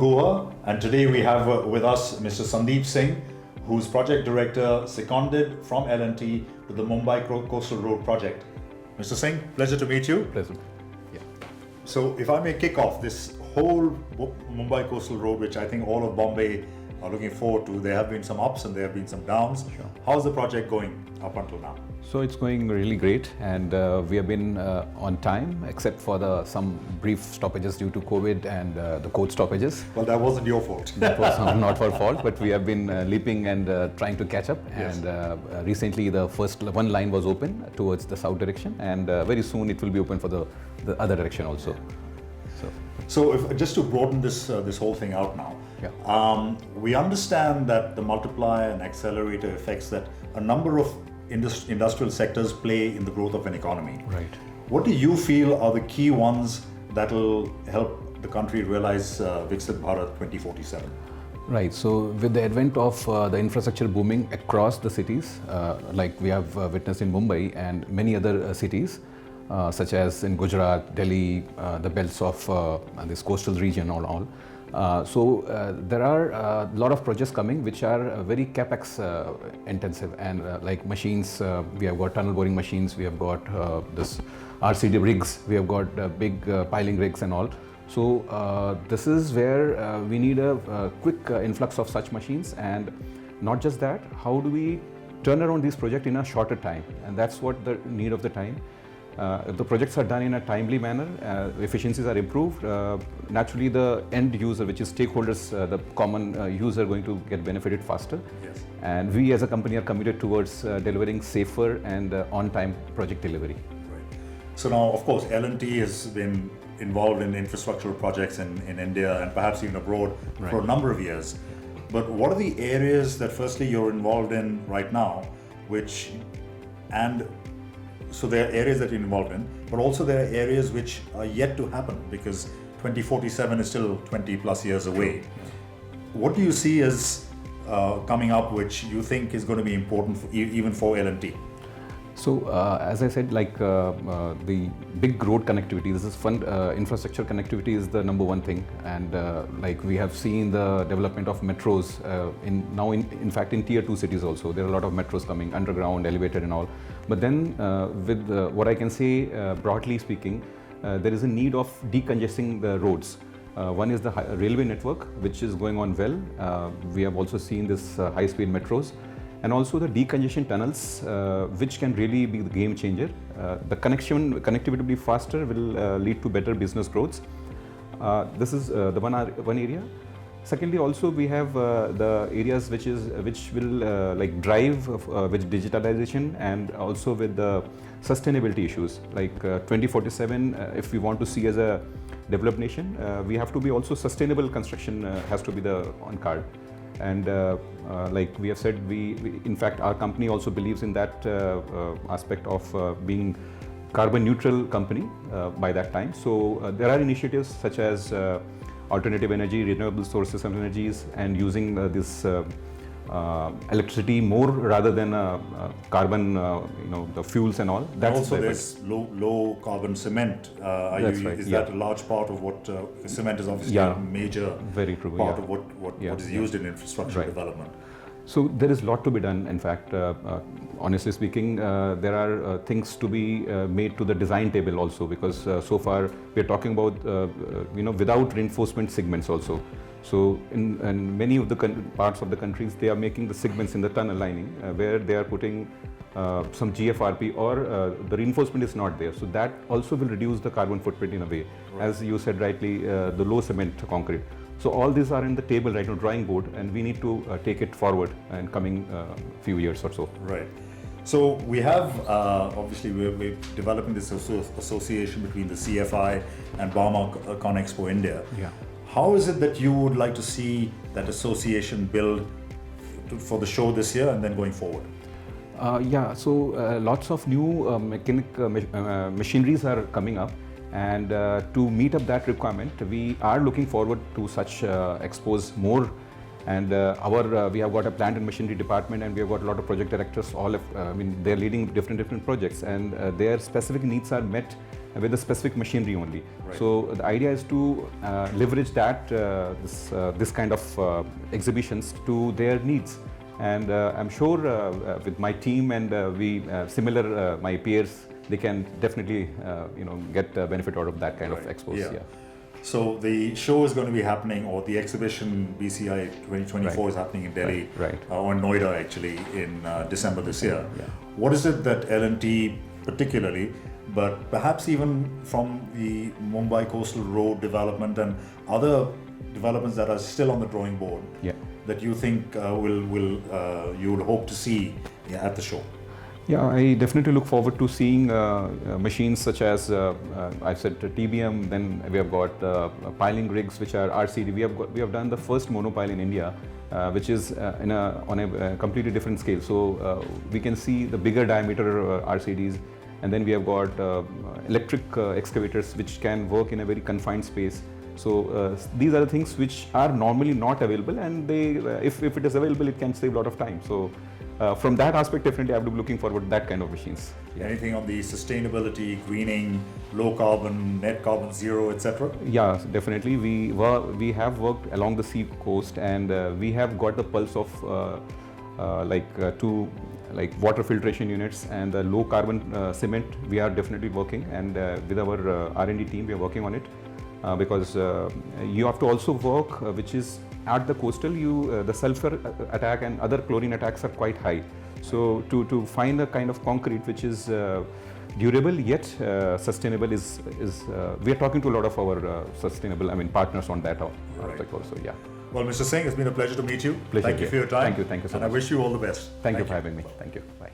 Goa, and today we have with us Mr. Sandeep Singh, who's Project Director seconded from L&T to the Mumbai Coastal Road project. Mr. Singh, pleasure to meet you. Pleasure. Yeah. So if I may kick off this whole Mumbai Coastal Road, which I think all of Bombay are looking forward to. There have been some ups and there have been some downs. Sure. How's the project going up until now? So it's going really great, and we have been on time, except for some brief stoppages due to COVID and the coach stoppages. Well, that wasn't your fault. That was not our fault, but we have been leaping and trying to catch up. Yes. And recently the first one line was open towards the south direction, and very soon it will be open for the other direction also. So if, just to broaden this whole thing out now, yeah. We understand that the multiplier and accelerator effects that a number of industrial sectors play in the growth of an economy. Right. What do you feel are the key ones that will help the country realize Viksit Bharat 2047? Right. So with the advent of the infrastructure booming across the cities, like we have witnessed in Mumbai and many other cities, such as in Gujarat, Delhi, the belts of this coastal region, all. So there are a lot of projects coming which are very capex intensive, and like machines, we have got tunnel boring machines, we have got this RCD rigs, we have got big piling rigs and all. So this is where we need a quick influx of such machines, and not just that, how do we turn around these projects in a shorter time, and that's what the need of the time. If the projects are done in a timely manner, efficiencies are improved, naturally the end user, which is stakeholders, the common user, going to get benefited faster. Yes. And we as a company are committed towards delivering safer and on-time project delivery. Right. So now, of course, L&T has been involved in infrastructural projects in India and perhaps even abroad for a number of years. But what are the areas that firstly you're involved in right now, so there are areas that you're involved in, but also there are areas which are yet to happen because 2047 is still 20 plus years away. What do you see as coming up which you think is going to be important even for L&T? So as I said, like the big road connectivity, this is infrastructure connectivity is the number one thing, and like we have seen the development of metros in fact in tier 2 cities also. There are a lot of metros coming, underground, elevated and all. But then with what I can say, broadly speaking, there is a need of decongesting the roads. One is the railway network, which is going on well. We have also seen this high-speed metros, and also the decongestion tunnels, which can really be the game changer. The connectivity will be faster, will lead to better business growth. This is the one area. Secondly, also we have the areas which will like drive with digitalization and also with the sustainability issues. Like 2047, if we want to see as a developed nation, we have to be also sustainable construction has to be the on card. And like we have said, we in fact our company also believes in that aspect of being carbon neutral company by that time. So there are initiatives such as alternative energy, renewable sources of energies, and using this electricity more rather than carbon, the fuels and all. That's also there's low carbon cement. That's right. Is that a large part of what cement is obviously a major very true, part of what is used in infrastructure development. So there is a lot to be done. In fact, honestly speaking, there are things to be made to the design table also, because so far we are talking about without reinforcement segments also. So in many of the parts of the countries, they are making the segments in the tunnel lining where they are putting some GFRP or the reinforcement is not there. So that also will reduce the carbon footprint in a way. Right. As you said rightly, the low cement concrete. So all these are in the table right now, drawing board, and we need to take it forward in coming few years or so. Right. So we have, obviously we're developing this association between the CFI and bauma CONEXPO India. Yeah. How is it that you would like to see that association build for the show this year and then going forward? So lots of new machineries are coming up. And to meet up that requirement, we are looking forward to such expos more. And we have got a plant and machinery department, and we have got a lot of project directors. They're leading different projects, and their specific needs are met with a specific machinery only. Right. So the idea is to leverage that this kind of exhibitions to their needs. And I'm sure with my team and my peers, they can definitely get benefit out of that kind of expos. Yeah. So the show is going to be happening, or the exhibition BCI 2024 is happening in Delhi, or in Noida actually, in December this year. Yeah. What is it that L&T particularly, but perhaps even from the Mumbai Coastal Road development and other developments that are still on the drawing board, that you think you would hope to see at the show? Yeah, I definitely look forward to seeing machines such as I've said TBM. Then we have got piling rigs, which are RCD. We have done the first monopile in India, which is on a completely different scale. So we can see the bigger diameter RCDs, and then we have got electric excavators, which can work in a very confined space. So these are the things which are normally not available, and they, if it is available, it can save a lot of time. So from that aspect, definitely I would be looking forward to that kind of machines. Yeah. Anything on the sustainability, greening, low carbon, net carbon zero, etc.? Yeah, definitely. We have worked along the sea coast, and we have got the pulse of water filtration units and the low carbon cement. We are definitely working, and with our R&D team, we are working on it. Because you have to also work, which is at the coastal, the sulfur attack and other chlorine attacks are quite high. So to find a kind of concrete which is durable yet sustainable is we are talking to a lot of our sustainable partners on that aspect also. Yeah. Well, Mr. Singh, it's been a pleasure to meet you. Pleasure. Thank you for your time. Thank you so much. And I wish you all the best. Thank you for having me. Thank you. Bye.